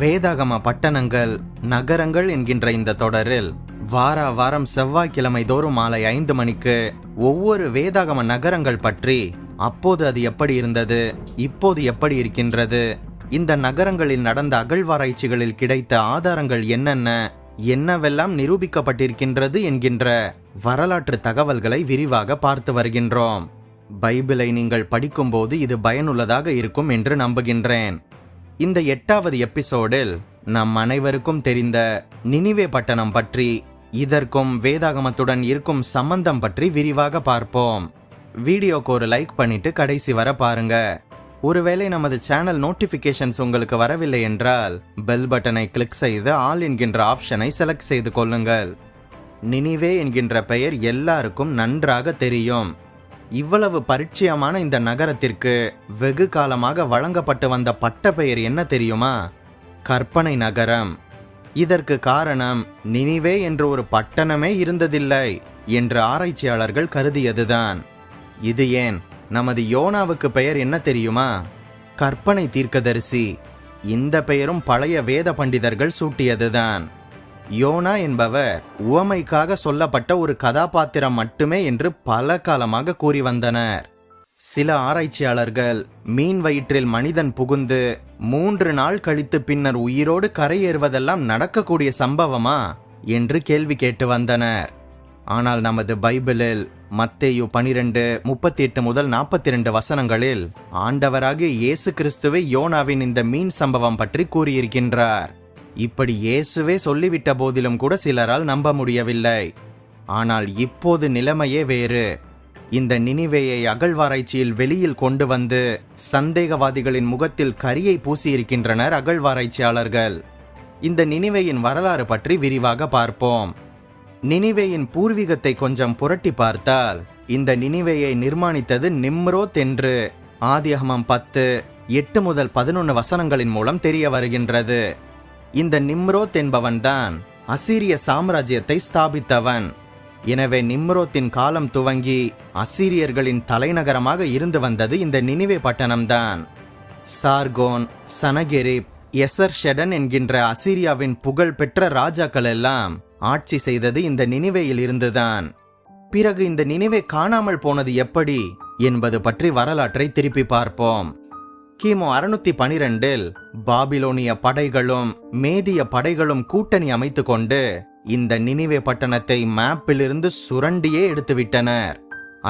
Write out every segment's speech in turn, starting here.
வேதாகம பட்டணங்கள் நகரங்கள் என்கின்ற இந்த தொடரில் வாரம் செவ்வாய்க்கிழமை தோறும் மாலை 5 மணிக்கு ஒவ்வொரு வேதாகம நகரங்கள் பற்றி, அப்போது அது எப்படி இருந்தது, இப்போது எப்படி இருக்கின்றது, இந்த நகரங்களில் நடந்த அகழ்வாராய்ச்சிகளில் கிடைத்த ஆதாரங்கள் என்னவெல்லாம் நிரூபிக்கப்பட்டிருக்கின்றது என்கின்ற வரலாற்று தகவல்களை விரிவாக பார்த்து வருகின்றோம். பைபிளை நீங்கள் படிக்கும்போது இது பயனுள்ளதாக இருக்கும் என்று நம்புகின்றேன். இந்த 8வது எபிசோடில் நம் அனைவருக்கும் தெரிந்த நினிவே பட்டணம் பற்றி, இதற்கும் வேதாகமத்துடன் இருக்கும் சம்பந்தம் பற்றி விரிவாக பார்ப்போம். வீடியோக்கு ஒரு லைக் பண்ணிட்டு கடைசி வர பாருங்க. ஒருவேளை நமது சேனல் நோட்டிபிகேஷன்ஸ் உங்களுக்கு வரவில்லை என்றால் பெல் பட்டனை கிளிக் செய்து ஆல் என்கின்ற ஆப்ஷனை செலக்ட் செய்து கொள்ளுங்கள். நினிவே என்கின்ற பெயர் எல்லாருக்கும் நன்றாக தெரியும். இவ்வளவு பரிச்சயமான இந்த நகரத்திற்கு வெகு காலமாக வழங்கப்பட்டு வந்த பட்ட பெயர் என்ன தெரியுமா? கற்பனை நகரம். இதற்கு காரணம் நினிவே என்ற ஒரு பட்டணமே இருந்ததில்லை என்று ஆராய்ச்சியாளர்கள் கருதியதுதான். இது ஏன்? நமது யோனாவுக்கு பெயர் என்ன தெரியுமா? கற்பனை தீர்க்கதரிசி. இந்த பெயரும் பழைய வேத பண்டிதர்கள் சூட்டியதுதான். யோனா என்பவர் உவமைக்காக சொல்லப்பட்ட ஒரு கதாபாத்திரம் மட்டுமே என்று பல காலமாக கூறி வந்தனர். சில ஆராய்ச்சியாளர்கள் மீன் வயிற்றில் மனிதன் புகுந்து 3 நாள் கழித்து பின்னர் உயிரோடு கரையேறுவதெல்லாம் நடக்கக்கூடிய சம்பவமா என்று கேள்வி கேட்டு வந்தனர். ஆனால் நமது பைபிளில் மத்தேயு 12:38 முதல் 42 வசனங்களில் ஆண்டவராகிய இயேசு கிறிஸ்துவே யோனாவின் இந்த மீன் சம்பவம் பற்றி கூறியிருக்கின்றார். இப்படி இயேசுவே சொல்லிவிட்ட போதிலும் கூட சிலரால் நம்ப முடியவில்லை. ஆனால் இப்போது நிலைமையே வேறு. இந்த நினிவேயை அகழ்வாராய்ச்சியில் வெளியில் கொண்டு வந்து சந்தேகவாதிகளின் முகத்தில் கரியை பூசியிருக்கின்றனர் அகழ்வாராய்ச்சியாளர்கள். இந்த நினிவேயின் வரலாறு பற்றி விரிவாக பார்ப்போம். நினிவேயின் பூர்வீகத்தை கொஞ்சம் புரட்டி பார்த்தால் இந்த நினிவேயை நிர்மாணித்தது நிம்ரோத் என்று ஆதியாகமம் 10:8 முதல் 11 வசனங்களின் மூலம் தெரிய வருகின்றது. இந்த நிம்ரோத் என்பவன்தான் அசீரிய சாம்ராஜ்யத்தை ஸ்தாபித்தவன். எனவே நிம்ரோத்தின் காலம் துவங்கி அசீரியர்களின் தலைநகரமாக இருந்து வந்தது இந்த நினிவே பட்டணம்தான். சார்கோன், சனகெரிப், எசர்ஷெடன் என்கின்ற அசீரியாவின் புகழ் பெற்ற ராஜாக்கள் எல்லாம் ஆட்சி செய்தது இந்த நினிவேயில் இருந்துதான். பிறகு இந்த நினிவே காணாமல் போனது எப்படி என்பது பற்றி வரலாற்றை திருப்பி பார்ப்போம். கிமு 612 பாபிலோனிய படைகளும் மேதிய படைகளும் கூட்டணி அமைத்து கொண்டு இந்த நினிவே பட்டணத்தை மேப்பிலிருந்து சுரண்டியே எடுத்துவிட்டனர்.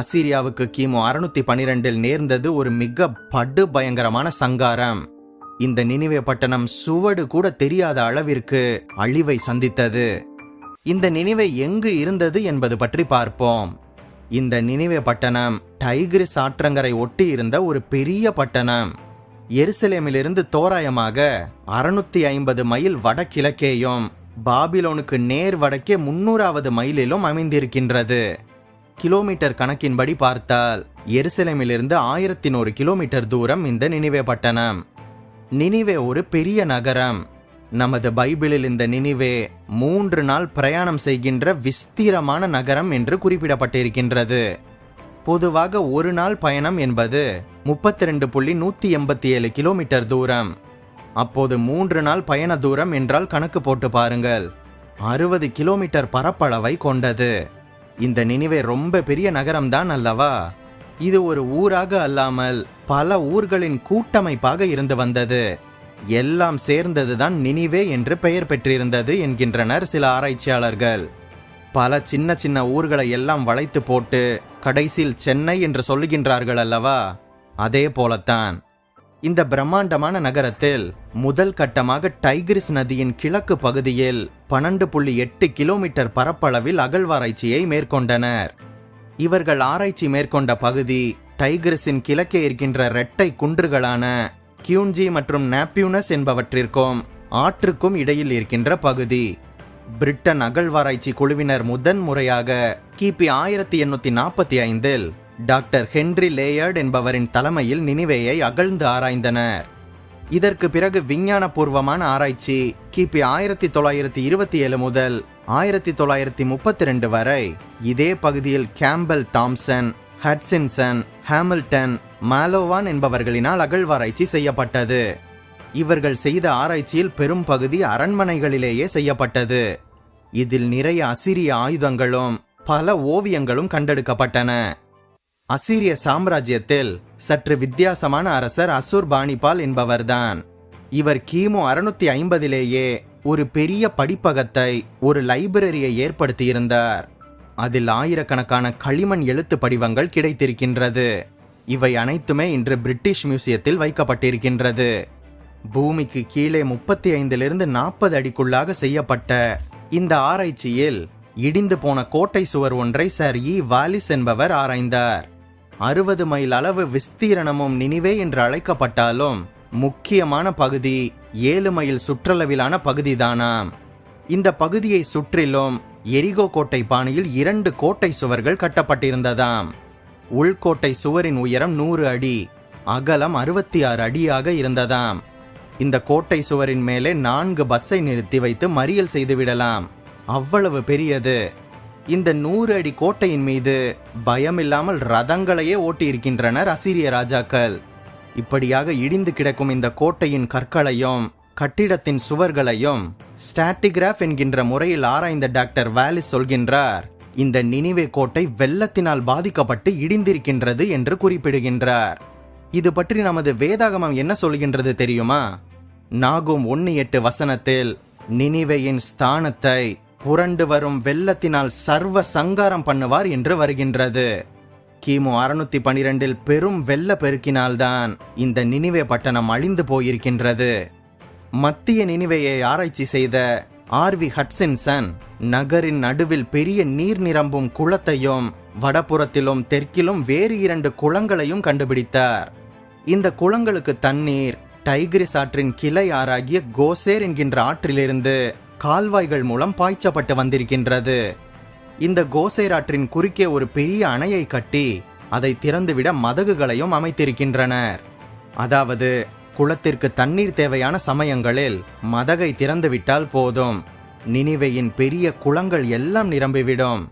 அசீரியாவுக்கு கிமு 612 நேர்ந்தது ஒரு மிக படு பயங்கரமான சங்காரம். இந்த நினிவே பட்டணம் சுவடு கூட தெரியாத அளவிற்கு அழிவை சந்தித்தது. இந்த நினிவே எங்கு இருந்தது என்பது பற்றி பார்ப்போம். இந்த நினிவே பட்டணம் டைகிரிஸ் ஆற்றங்கரை ஒட்டி இருந்த ஒரு பெரிய பட்டணம். எருசலேமிலிருந்து தோராயமாக 650 மைல் வடகிழக்கேயும் பாபிலோனுக்கு நேர் வடக்கே 300வது மைலிலும் அமைந்திருக்கின்றது. கிலோமீட்டர் கணக்கின்படி பார்த்தால் எருசலேமிலிருந்து 1100 கிலோமீட்டர் தூரம் இந்த நினிவே பட்டணம். நினிவே ஒரு பெரிய நகரம். நமது பைபிளில் இந்த நினிவே 3 நாள் பிரயாணம் செய்கின்ற விஸ்தீரமான நகரம் என்று குறிப்பிடப்பட்டிருக்கின்றது. பொதுவாக ஒரு நாள் பயணம் என்பது 32.187 கிலோமீட்டர் தூரம். அப்போது 3 நாள் பயண தூரம் என்றால் கணக்கு போட்டு பாருங்கள். 60 கிலோமீட்டர் பரப்பளவை கொண்டது. இந்த நினிவே ரொம்ப பெரிய நகரம்தான் அல்லவா? இது ஒரு ஊராக அல்லாமல் பல ஊர்களின் கூட்டமைப்பாக இருந்து வந்தது. எல்லாம் சேர்ந்ததுதான் நினிவே என்று பெயர் பெற்றிருந்தது என்கின்றனர் சில ஆராய்ச்சியாளர்கள். பல சின்ன சின்ன ஊர்களை எல்லாம் வளைத்து போட்டு கடைசியில் சென்னை என்று சொல்லுகின்றார்கள் அல்லவா? அதே போலத்தான் இந்த பிரம்மாண்டமான நகரத்தில் முதல் கட்டமாக டைகிரிஸ் நதியின் கிழக்கு பகுதியில் 12.8 கிலோமீட்டர் பரப்பளவில் அகழ்வாராய்ச்சியை மேற்கொண்டனர். இவர்கள் ஆராய்ச்சி மேற்கொண்ட பகுதி டைகிரிஸின் கிழக்கே இருக்கின்ற இரட்டை குன்றுகளான கியூன்ஜி மற்றும் நாப்பியூனஸ் என்பவற்றிற்கும் ஆற்றுக்கும் இடையில் இருக்கின்ற பகுதி. பிரிட்டன் அகழ்வாராய்ச்சி குழுவினர் முதன் முறையாக கிபி 1845 டாக்டர் ஹென்றி லேயர்ட் என்பவரின் தலைமையில் நினிவேயை அகழ்ந்து ஆராய்ந்தனர். இதற்கு பிறகு விஞ்ஞானபூர்வமான ஆராய்ச்சி கிபி 1927 முதல் 1932 வரை இதே பகுதியில் கேம்பல் தாம்சன், ஹட்சின்சன், ஹாமில்டன், மாலோவான் என்பவர்களினால் அகழ்வாராய்ச்சி செய்யப்பட்டது. இவர்கள் செய்த ஆராய்ச்சியில் பெரும் பகுதி அரண்மனைகளிலேயே செய்யப்பட்டது. இதில் நிறைய அசிரிய ஆயுதங்களும் பல ஓவியங்களும் கண்டெடுக்கப்பட்டன. அசீரிய சாம்ராஜ்யத்தில் சற்று வித்தியாசமான அரசர் அசுர்பானிபால் என்பவர்தான். இவர் கிமு 650லேயே ஒரு பெரிய படிப்பகத்தை, ஒரு லைப்ரரியை ஏற்படுத்தியிருந்தார். அதில் ஆயிரக்கணக்கான களிமண் எழுத்து படிவங்கள் கிடைத்திருக்கின்றது. இவை அனைத்துமே இன்று பிரிட்டிஷ் மியூசியத்தில் வைக்கப்பட்டிருக்கின்றது. பூமிக்கு கீழே 35லிருந்து 40 அடிக்குள்ளாக செய்யப்பட்ட இந்த ஆராய்ச்சியில் இடிந்து போன கோட்டை சுவர் ஒன்றை சர் வாலிஸ் என்பவர் ஆராய்ந்தார். 60 மைல் அளவு விஸ்தீரணமும் நினிவே என்று அழைக்கப்பட்டாலும் முக்கியமான பகுதி 7 மைல் சுற்றளவிலான பகுதிதானாம். இந்த பகுதியை சுற்றிலும் எரிகோ கோட்டை பாணியில் 2 கோட்டை சுவர்கள் கட்டப்பட்டிருந்ததாம். உள்கோட்டை சுவரின் உயரம் 100 அடி, அகலம் 66 அடியாக இருந்ததாம். இந்த கோட்டை சுவரின் மேலே 4 பஸ்ஸை நிறுத்தி வைத்து மறியல் செய்துவிடலாம், அவ்வளவு பெரியது. இந்த 100 அடி கோட்டையின் மீது பயமில்லாமல் ரதங்களையே ஓட்டியிருக்கின்றனர் அசீரிய ராஜாக்கள். இப்படியாக இடிந்து கிடக்கும் இந்த கோட்டையின் கற்களையும் கட்டிடத்தின் சுவர்களையும் ஸ்டாட்டிகிராஃப் என்கின்ற முறையில் ஆராய்ந்த டாக்டர் வாலிஸ் சொல்கின்றார், இந்த நினிவே கோட்டை வெள்ளத்தினால் பாதிக்கப்பட்டு இடிந்திருக்கின்றது என்று குறிப்பிடுகின்றார். இது பற்றி நமது வேதாகமம் என்ன சொல்கின்றது தெரியுமா? நாகும் 1:8 வசனத்தில் நினிவேயின் ஸ்தானத்தை புரண்டு வரும் வெள்ளத்தினால் சர்வ சங்காரம் பண்ணுவார் என்று வருகின்றது. கிமு 612 பெரும் வெள்ள பெருக்கினால்தான் இந்த நினிவே பட்டணம் அழிந்து போயிருக்கின்றது. மத்திய நினிவேயை ஆராய்ச்சி செய்த ஆர்வி ஹட்சின்சன் நகரின் நடுவில் பெரிய நீர் நிரம்பும் குளத்தையும் வடபுறத்திலும் தெற்கிலும் வேறு 2 குளங்களையும் கண்டுபிடித்தார். இந்த குளங்களுக்கு தண்ணீர் டைகிரிஸ் ஆற்றின் கிளை ஆறாகிய கோசேர் என்கின்ற ஆற்றிலிருந்து கால்வாய்கள் மூலம் பாய்ச்சப்பட்டு வந்திருக்கின்றது. இந்த கோசேர் ஆற்றின் குறுக்கே ஒரு பெரிய அணையை கட்டி அதை திறந்துவிட மதகுகளையும் அமைத்திருக்கின்றனர். அதாவது குளத்திற்கு தண்ணீர் தேவையான சமயங்களில் மதகை திறந்துவிட்டால் போதும், நினிவேயின் பெரிய குளங்கள் எல்லாம் நிரம்பிவிடும்.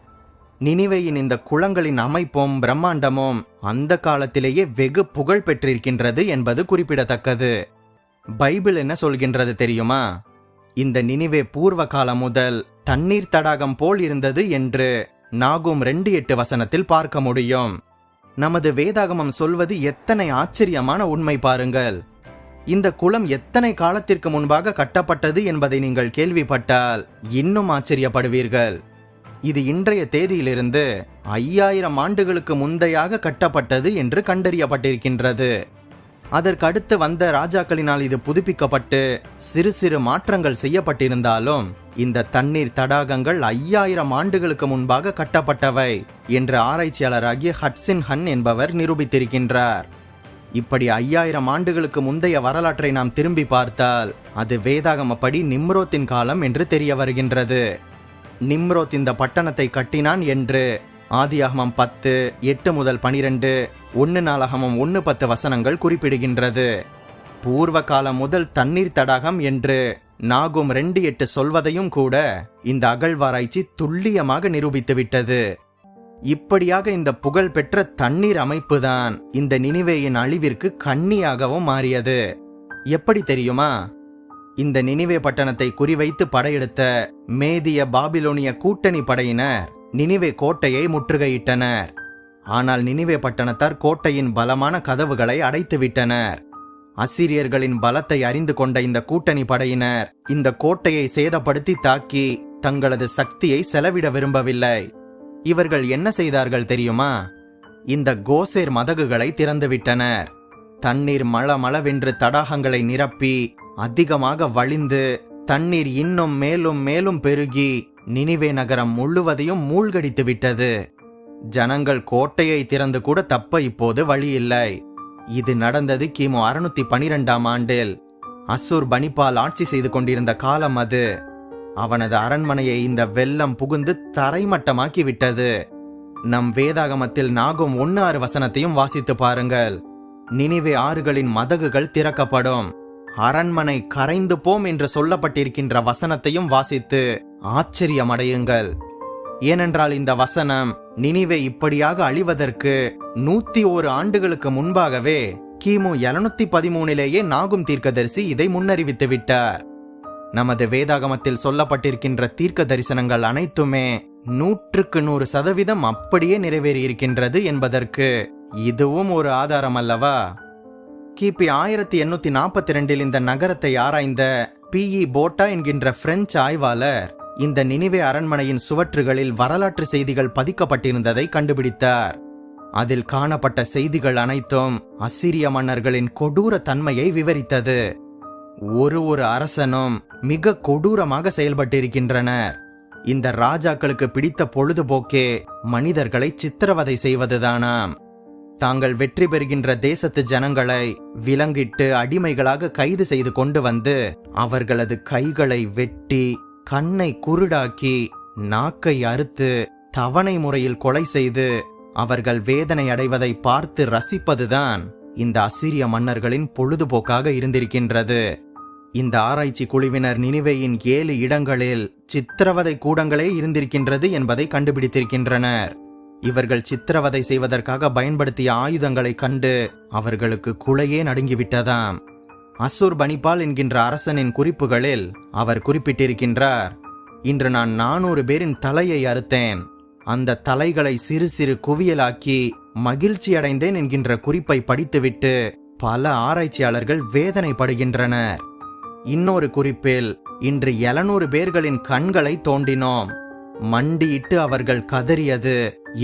நினிவேயின் இந்த குளங்களின் அமைப்பும் பிரம்மாண்டமும் அந்த காலத்திலேயே வெகு புகழ் பெற்றிருக்கின்றது என்பது குறிப்பிடத்தக்கது. பைபிள் என்ன சொல்கின்றது தெரியுமா? இந்த நினிவே பூர்வ காலம் முதல் தண்ணீர் தடாகம் போல் இருந்தது என்று நாகும் 2:8 வசனத்தில் பார்க்க முடியும். நமது வேதாகமம் சொல்வது எத்தனை ஆச்சரியமான உண்மை பாருங்கள். இந்த குளம் எத்தனை காலத்திற்கு முன்பாக கட்டப்பட்டது என்பதை நீங்கள் கேள்விப்பட்டால் இன்னும் ஆச்சரியப்படுவீர்கள். இது இன்றைய தேதியிலிருந்து 5000 ஆண்டுகளுக்கு முந்தையாக கட்டப்பட்டது என்று கண்டறியப்பட்டிருக்கின்றது. அதற்கடுத்து வந்த ராஜாக்களினால் இது புதுப்பிக்கப்பட்டு சிறு சிறு மாற்றங்கள் செய்யப்பட்டிருந்தாலும் இந்த தண்ணீர் தடாகங்கள் 5000 ஆண்டுகளுக்கு முன்பாக கட்டப்பட்டவை என்று ஆராய்ச்சியாளராகிய ஹட்சின் ஹன் என்பவர் நிரூபித்திருக்கின்றார். இப்படி 5000 ஆண்டுகளுக்கு முந்தைய வரலாற்றை நாம் திரும்பி பார்த்தால் அது வேதாகமப்படி நிம்ரோத்தின் காலம் என்று தெரிய வருகின்றது. நிம்ரோத் இந்த பட்டணத்தை கட்டினான் என்று ஆதியாகமம் 10:8-12, 1 நாளாகமம் 1:10 வசனங்கள் குறிப்பிடுகின்றது. பூர்வ காலம் முதல் தண்ணீர் தடாகம் என்று நாகும் 2:8 சொல்வதையும் கூட இந்த அகழ்வாராய்ச்சி துல்லியமாக நிரூபித்துவிட்டது. இப்படியாக இந்த புகழ் பெற்ற தண்ணீர் அமைப்புதான் இந்த நினிவேயின் அழிவிற்கு கண்ணியாகவும் மாறியது. எப்படி தெரியுமா? இந்த நினிவே பட்டணத்தை குறிவைத்து படையெடுத்த மேதிய பாபிலோனிய கூட்டணி படையினர் நினிவே கோட்டையை முற்றுகையிட்டனர். ஆனால் நினிவே பட்டணத்தார் கோட்டையின் பலமான கதவுகளை அடைத்துவிட்டனர். அசீரியர்களின் பலத்தை அறிந்து கொண்ட இந்த கூட்டணி படையினர் இந்த கோட்டையை சேதப்படுத்தி தாக்கி தங்களது சக்தியை செலவிட விரும்பவில்லை. இவர்கள் என்ன செய்தார்கள் தெரியுமா? இந்த கோசேர் மதகுகளை திறந்துவிட்டனர். தண்ணீர் மளமளவென்று தடாகங்களை நிரப்பி அதிகமாக வழிந்து தண்ணீர் இன்னும் மேலும் மேலும் பெருகி நினிவே நகரம் முழுவதையும் மூழ்கடித்து விட்டது. ஜனங்கள் கோட்டையை திறந்து கூட தப்ப இப்போது வழி இல்லை. இது நடந்தது கிமு 612 ஆண்டில். அசூர் பனிபால் ஆட்சி செய்து கொண்டிருந்த காலம் அது. அவனது அரண்மனையை இந்த வெள்ளம் புகுந்து தரைமட்டமாக்கி விட்டது. நம் வேதாகமத்தில் நாகும் 1:6 வசனத்தையும் வாசித்து பாருங்கள். நினிவே ஆறுகளின் மதகுகள் திறக்கப்படும், அரண்மனை கரைந்து போம் என்று சொல்லப்பட்டிருக்கின்ற வசனத்தையும் வாசித்து ஆச்சரியமடையுங்கள். ஏனென்றால் இந்த வசனம் நினிவே இப்படியாக அழிவதற்கு 101 ஆண்டுகளுக்கு முன்பாகவே கிமு 713 நாகும் தீர்க்கதரிசி இதை முன்னறிவித்து விட்டார். நமது வேதாகமத்தில் சொல்லப்பட்டிருக்கின்ற தீர்க்க தரிசனங்கள் அனைத்துமே 100% அப்படியே நிறைவேறியிருக்கின்றது என்பதற்கு இதுவும் ஒரு ஆதாரம் அல்லவா? கிபி 1842 இந்த நகரத்தை ஆராய்ந்த P.E. போட்டா என்கின்ற பிரெஞ்சு ஆய்வாளர் இந்த நினிவே அரண்மனையின் சுவற்றுகளில் வரலாற்று செய்திகள் பதிக்கப்பட்டிருந்ததை கண்டுபிடித்தார். அதில் காணப்பட்ட செய்திகள் அனைத்தும் அசிரிய மன்னர்களின் கொடூர தன்மையை விவரித்தது. ஒரு அரசனும் மிக கொடூரமாக செயல்பட்டிருக்கின்றனர். இந்த ராஜாக்களுக்கு பிடித்த பொழுதுபோக்கே மனிதர்களை சித்திரவதை செய்வதுதானாம். தாங்கள் வெற்றி பெறுகின்ற தேசத்து ஜனங்களை விலங்கிட்டு அடிமைகளாக கைது செய்து கொண்டு வந்து அவர்களது கைகளை வெட்டி, கண்ணை குருடாக்கி, நாக்கை அறுத்து, தவணை முறையில் கொலை செய்து அவர்கள் வேதனை அடைவதை பார்த்து ரசிப்பதுதான் இந்த அசீரிய மன்னர்களின் பொழுதுபோக்காக இருந்திருக்கின்றது. இந்த ஆராய்ச்சி குழுவினர் நினிவேயின் 7 இடங்களில் சித்திரவதை கூடங்களே இருந்திருக்கின்றது என்பதை கண்டுபிடித்திருக்கின்றனர். இவர்கள் சித்திரவதை செய்வதற்காக பயன்படுத்திய ஆயுதங்களை கண்டு அவர்களுக்கு குலையே நடுங்கிவிட்டதாம். அசூர் பனிபால் என்கின்ற அரசனின் குறிப்புகளில் அவர் குறிப்பிட்டிருக்கின்றார், இன்று நான் 400 பேரின் தலையை அறுத்தேன். அந்த தலைகளை சிறு சிறு குவியலாக்கி மகிழ்ச்சி அடைந்தேன் என்கின்ற குறிப்பை படித்துவிட்டு பல ஆராய்ச்சியாளர்கள் வேதனைப்படுகின்றனர். இன்னொரு குறிப்பில், இன்று 700 பேர்களின் கண்களை தோண்டினோம். மண்டியிட்டு அவர்கள் கதறியது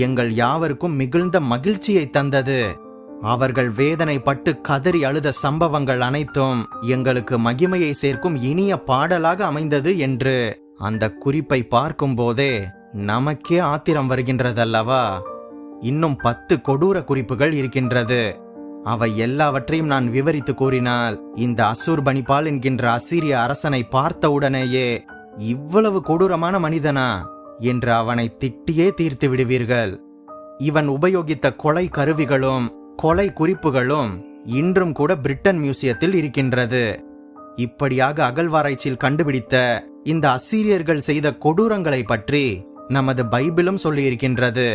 எங்கள் யாவருக்கும் மிகுந்த மகிழ்ச்சியை தந்தது. அவர்கள் வேதனைப்பட்டு கதறி அழுத சம்பவங்கள் அனைத்தும் எங்களுக்கு மகிமையை சேர்க்கும் இனிய பாடலாக அமைந்தது என்று அந்த குறிப்பை பார்க்கும் போதே நமக்கே ஆத்திரம் வருகின்றதல்லவா? இன்னும் 10 கொடூர குறிப்புகள் இருக்கின்றது. அவை எல்லாவற்றையும் நான் விவரித்து கூறினால் இந்த அசூர் பனிபால் என்கின்ற அசீரிய அரசனை பார்த்தவுடனேயே இவ்வளவு கொடூரமான மனிதனா என்று அவனை திட்டியே தீர்த்து விடுவீர்கள். இவன் உபயோகித்த கொலை கருவிகளும் கொலை குறிப்புகளும் இன்றும் கூட பிரிட்டன் மியூசியத்தில் இருக்கின்றது. இப்படியாக அகழ்வாராய்ச்சியில் கண்டுபிடித்த இந்த அசீரியர்கள் செய்த கொடூரங்களை பற்றி நமது பைபிளும் சொல்லியிருக்கின்றது.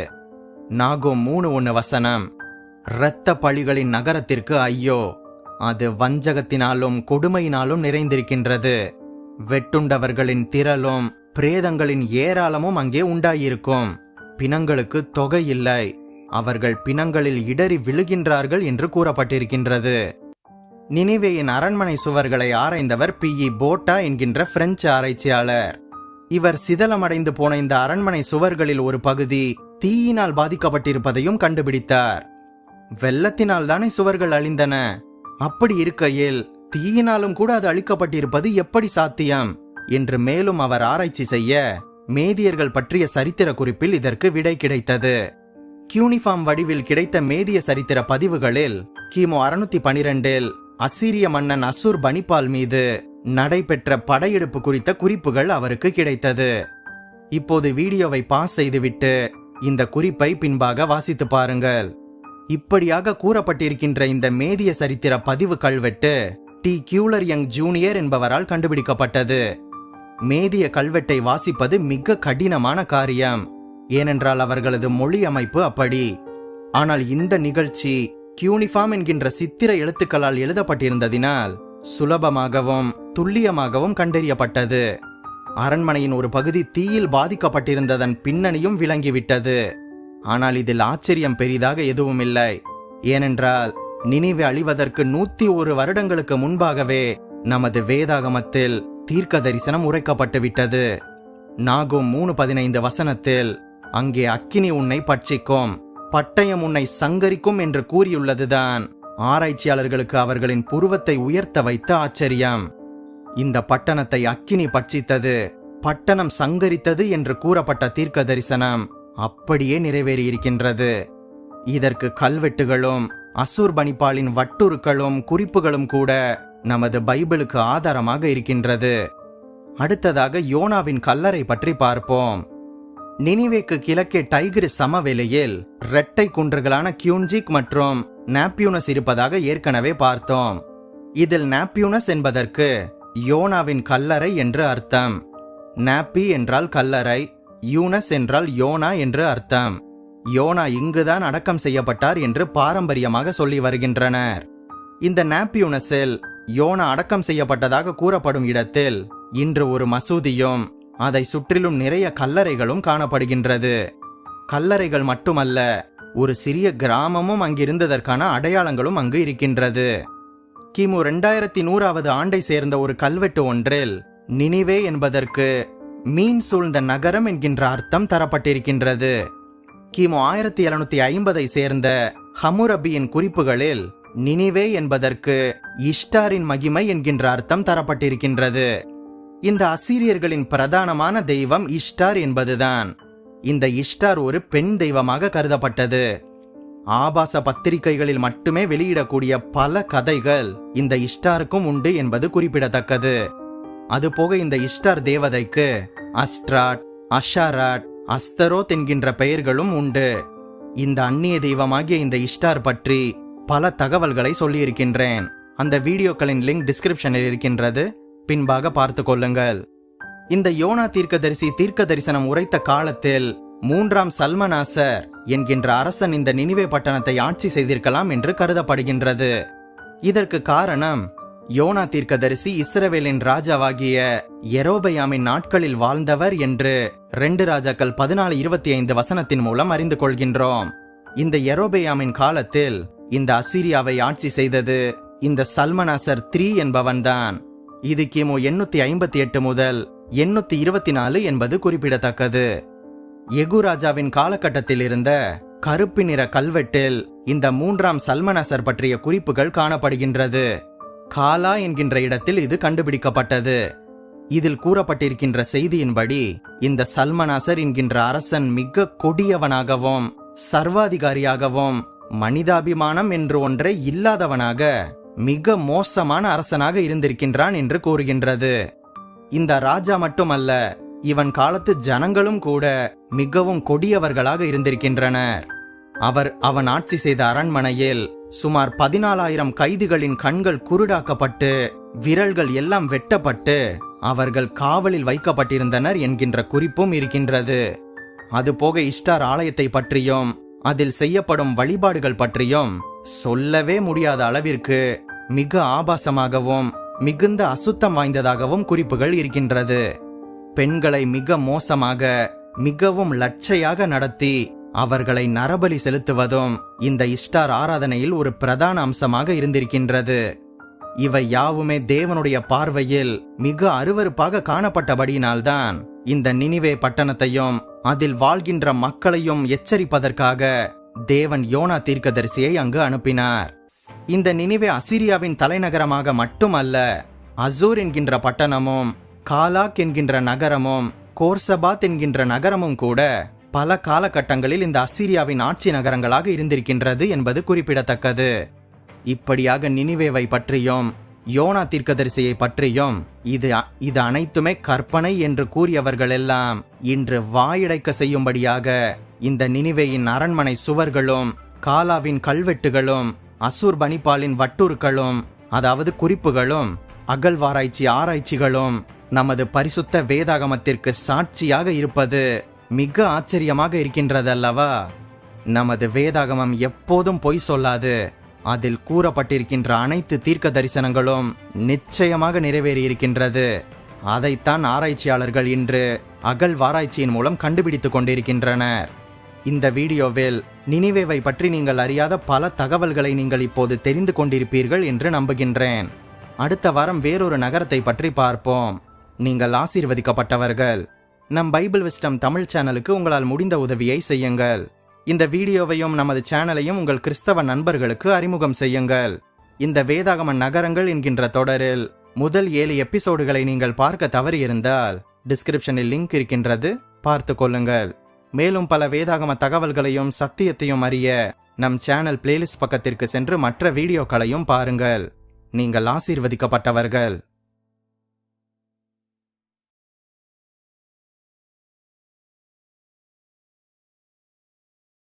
நாகும் 3:1 இரத்த பழிகளின் நகரத்திற்கு ஐயோ, அது வஞ்சகத்தினாலும் கொடுமையினாலும் நிறைந்திருக்கின்றது. வெட்டுண்டவர்களின் திரளும் பிரேதங்களின் ஏராளமும் அங்கே உண்டாயிருக்கும். பிணங்களுக்கு தொகை இல்லை, அவர்கள் பிணங்களில் இடறி விழுகின்றார்கள் என்று கூறப்பட்டிருக்கின்றது. நினிவேயின் அரண்மனை சுவர்களை ஆராய்ந்தவர் P.E. போட்டா என்கின்ற பிரெஞ்சு ஆராய்ச்சியாளர். இவர் சிதலமடைந்து போன இந்த அரண்மனை சுவர்களில் ஒரு பகுதி தீயினால் பாதிக்கப்பட்டிருப்பதையும் கண்டுபிடித்தார். வெள்ளத்தினால் தானே சுவர்கள் அழிந்தன. அப்படி இருக்கையில் தீயினாலும் கூட அது அழிக்கப்பட்டிருப்பது எப்படி சாத்தியம் என்று மேலும் அவர் ஆராய்ச்சி செய்ய மேதியர்கள் பற்றிய சரித்திர குறிப்பில் இதற்கு விடை கிடைத்தது. கியூனிஃபார்ம் வடிவில் கிடைத்த மேதிய சரித்திர பதிவுகளில் கிமு 612 அசீரிய மன்னன் அசூர் பனிபால் மீது நடைபெற்ற படையெடுப்பு குறித்த குறிப்புகள் அவருக்கு கிடைத்தது. இப்போது வீடியோவை பாஸ் செய்துவிட்டு இந்த குறிப்பை பின்பாக வாசித்து பாருங்கள். இப்படியாக கூறப்பட்டிருக்கின்ற இந்த மேதிய சரித்திர பதிவு கல்வெட்டு டி கியூலர் யங் ஜூனியர் என்பவரால் கண்டுபிடிக்கப்பட்டது. மேதிய கல்வெட்டை வாசிப்பது மிக கடினமான காரியம், ஏனென்றால் அவர்களது மொழி அமைப்பு அப்படி. ஆனால் இந்த நிகழ்ச்சி கியூனிஃபார்ம் என்கின்ற சித்திர எழுத்துக்களால் எழுதப்பட்டிருந்ததினால் சுலபமாகவும் துல்லியமாகவும் கண்டறியப்பட்டது. அரண்மனையின் ஒரு பகுதி தீயில் பாதிக்கப்பட்டிருந்ததன் பின்னணியும் விளங்கிவிட்டது. ஆனால் இதில் ஆச்சரியம் பெரிதாக எதுவும் இல்லை. ஏனென்றால் நினிவே அழிவதற்கு 101 வருடங்களுக்கு முன்பாகவே நமது வேதாகமத்தில் தீர்க்க தரிசனம் உரைக்கப்பட்டு விட்டது. நாகும் 3:15 அங்கே அக்கினி உன்னை பட்சிக்கும், பட்டயம் உன்னை சங்கரிக்கும் என்று கூறியுள்ளதுதான் ஆராய்ச்சியாளர்களுக்கு அவர்களின் புருவத்தை உயர்த்த வைத்த ஆச்சரியம். இந்த பட்டணத்தை அக்கினி பட்சித்தது, பட்டணம் சங்கரித்தது என்று கூறப்பட்ட தீர்க்க தரிசனம் அப்படியே நிறைவேறியிருக்கின்றது. இதற்கு கல்வெட்டுகளும் அசூர் பனிபாலின் வட்டுருக்களும் குறிப்புகளும் கூட நமது பைபிளுக்கு ஆதாரமாக இருக்கின்றது. அடுத்ததாக யோனாவின் கல்லறை பற்றி பார்ப்போம். நினிவேக்கு கிழக்கே டைகிரிஸ் சமவெளியில் இரட்டை குன்றுகளான கியூன்ஜிக் மற்றும் நாப்பியூனஸ் இருப்பதாக ஏற்கனவே பார்த்தோம். இதில் நாப்பியூனஸ் என்பதற்கு யோனாவின் கல்லறை என்று அர்த்தம். நாப்பி என்றால் கல்லறை, யூனஸ் என்றால் யோனா என்று அர்த்தம். யோனா இங்குதான் அடக்கம் செய்யப்பட்டார் என்று பாரம்பரியமாக சொல்லி வருகின்றனர். இந்த நாப்பியூனஸில் யோனா அடக்கம் செய்யப்பட்டதாக கூறப்படும் இடத்தில் இன்று ஒரு மசூதியும் அதை சுற்றிலும் நிறைய கல்லறைகளும் காணப்படுகின்றது. கல்லறைகள் மட்டுமல்ல, ஒரு சிறிய கிராமமும் அங்கிருந்ததற்கான அடையாளங்களும் அங்கு இருக்கின்றது. கிமு 2100வது ஆண்டை சேர்ந்த ஒரு கல்வெட்டு ஒன்றில் நினிவே என்பதற்கு மீன் சூழ்ந்த நகரம் என்கின்ற அர்த்தம் தரப்பட்டிருக்கின்றது. கிமு 1750ஐ சேர்ந்த ஹமுரபியின் குறிப்புகளில் நினிவே என்பதற்கு இஷ்டாரின் மகிமை என்கின்ற அர்த்தம் தரப்பட்டிருக்கின்றது. இந்த அசீரியர்களின் பிரதானமான தெய்வம் இஷ்டார் என்பதுதான். இந்த இஷ்டார் ஒரு பெண் தெய்வமாக கருதப்பட்டது. ஆபாச பத்திரிகைகளில் மட்டுமே வெளியிடக்கூடிய பல கதைகள் இந்த இஷ்டாருக்கும் உண்டு என்பது குறிப்பிடத்தக்கது. அதுபோக இந்த இஷ்டார் தேவதைக்கு அஸ்ட்ராட், அஷாராட், அஸ்தரோத் என்கின்ற பெயர்களும் உண்டு. இந்த அந்நிய தெய்வமாகிய இந்த இஷ்டார் பற்றி பல தகவல்களை சொல்லியிருக்கின்றேன். அந்த வீடியோக்களின் லிங்க் டிஸ்கிரிப்ஷனில் இருக்கின்றது, பின்பாக பார்த்து கொள்ளுங்கள். இந்த யோனா தீர்க்கதரிசி தீர்க்க தரிசனம் உரைத்த காலத்தில் 3ஆம் சல்மனாசர் என்கின்ற அரசன் இந்த நினிவே பட்டணத்தை ஆட்சி செய்திருக்கலாம் என்று கருதப்படுகின்றது. இதற்கு காரணம், யோனா தீர்க்கதரிசி இஸ்ரவேலின் ராஜாவாகிய யெரொபெயாமின் நாட்களில் வாழ்ந்தவர் என்று 2 ராஜாக்கள் 14:25 வசனத்தின் மூலம் அறிந்து கொள்கின்றோம். இந்த யெரொபெயாமின் காலத்தில் இந்த அசீரியாவை ஆட்சி செய்தது இந்த சல்மனாசர் 3 என்பவன்தான். இது கிமு 858 முதல் 824 என்பது குறிப்பிடத்தக்கது. எகு ராஜாவின் காலகட்டத்தில் இருந்த கருப்பு நிற கல்வெட்டில் இந்த 3ஆம் சல்மனாசர் பற்றிய குறிப்புகள் காணப்படுகின்றது. காலா என்கின்ற இடத்தில் இது கண்டுபிடிக்கப்பட்டது. இதில் கூறப்பட்டிருக்கின்ற செய்தியின்படி இந்த சல்மனாசர் என்கின்ற அரசன் மிக கொடியவனாகவும் சர்வாதிகாரியாகவும் மனிதாபிமானம் என்று ஒன்றை இல்லாதவனாக மிக மோசமான அரசனாக இருந்திருக்கின்றான் என்று கூறுகின்றது. இந்த ராஜா மட்டுமல்ல, இவன் காலத்து ஜனங்களும் கூட மிகவும் கொடியவர்களாக இருந்திருக்கின்றனர். அவன் ஆட்சி செய்த அரண்மனையில் சுமார் 14,000 கைதிகளின் கண்கள் குருடாக்கப்பட்டு விரல்கள் எல்லாம் வெட்டப்பட்டு அவர்கள் காவலில் வைக்கப்பட்டிருந்தனர் என்கின்ற குறிப்பும் இருக்கின்றது. அதுபோக இஷ்டார் ஆலயத்தை பற்றியும் அதில் செய்யப்படும் வழிபாடுகள் பற்றியும் சொல்லவே முடியாத அளவிற்கு மிக ஆபாசமாகவும் மிகுந்த அசுத்தம் வாய்ந்ததாகவும் குறிப்புகள் இருக்கின்றது. பெண்களை மிக மோசமாக மிகவும் லட்சையாக நடத்தி அவர்களை நரபலி செலுத்துவதும் இந்த இஷ்டார் ஆராதனையில் ஒரு பிரதான அம்சமாக இருந்திருக்கின்றது. இவை யாவுமே தேவனுடைய பார்வையில் மிக அருவருப்பாக காணப்பட்டபடியினால்தான் இந்த நினிவே பட்டணத்தையும் அதில் வாழ்கின்ற மக்களையும் எச்சரிப்பதற்காக தேவன் யோனா தீர்க்கதரிசியை அங்கு அனுப்பினார். இந்த நினிவே அசீரியாவின் தலைநகரமாக மட்டுமல்ல, அசூர் என்கின்ற பட்டணமும் காலாக் என்கின்ற நகரமும் கோர்சபாத் என்கின்ற நகரமும் கூட பல காலகட்டங்களில் இந்த அசீரியாவின் ஆட்சி நகரங்களாக இருந்திருக்கின்றது என்பது குறிப்பிடத்தக்கது. இப்படியாக நினிவேவை பற்றியும் யோனா தீர்க்கதரிசியை பற்றியும் இது அனைத்துமே கற்பனை என்று கூறியவர்கள் எல்லாம் இன்று வாயடைக்க செய்யும்படியாக இந்த நினிவேயின் அரண்மனை சுவர்களும் காலாவின் கல்வெட்டுகளும் அசூர் பனிபாலின் வட்டூர்களும் அதாவது குறிப்புகளும் அகழ்வாராய்ச்சி ஆராய்ச்சிகளும் நமது பரிசுத்த வேதாகமத்திற்கு சாட்சியாக இருப்பது மிக ஆச்சரியமாக இருக்கின்றதல்லவா? நமது வேதாகமம் எப்போதும் பொய் சொல்லாது. அதில் கூறப்பட்டிருக்கின்ற அனைத்து தீர்க்க தரிசனங்களும் நிச்சயமாக நிறைவேறியிருக்கின்றது. அதைத்தான் ஆராய்ச்சியாளர்கள் இன்று அகழ்வாராய்ச்சியின் மூலம் கண்டுபிடித்துக் கொண்டிருக்கின்றனர். இந்த வீடியோவில் நினிவேவை பற்றி நீங்கள் அறியாத பல தகவல்களை நீங்கள் இப்போது தெரிந்து கொண்டிருப்பீர்கள் என்று நம்புகின்றேன். அடுத்த வாரம் வேறொரு நகரத்தை பற்றி பார்ப்போம். நீங்கள் ஆசீர்வதிக்கப்பட்டவர்கள். நம் பைபிள் விஸ்டம் தமிழ் சேனலுக்கு உங்களால் முடிந்த உதவியை செய்யுங்கள். இந்த வீடியோவையும் நமது சேனலையும் உங்கள் கிறிஸ்தவ நண்பர்களுக்கு அறிமுகம் செய்யுங்கள். இந்த வேதாகம நகரங்கள் என்கின்ற தொடரில் முதல் 7 எபிசோடுகளை நீங்கள் பார்க்க தவறியிருந்தால் டிஸ்கிரிப்ஷனில் லிங்க் இருக்கின்றது, பார்த்து கொள்ளுங்கள். மேலும் பல வேதாகம தகவல்களையும் சத்தியத்தையும் அறிய நம் சேனல் பிளேலிஸ்ட் பக்கத்திற்கு சென்று மற்ற வீடியோக்களையும் பாருங்கள். நீங்கள் ஆசீர்வதிக்கப்பட்டவர்கள்.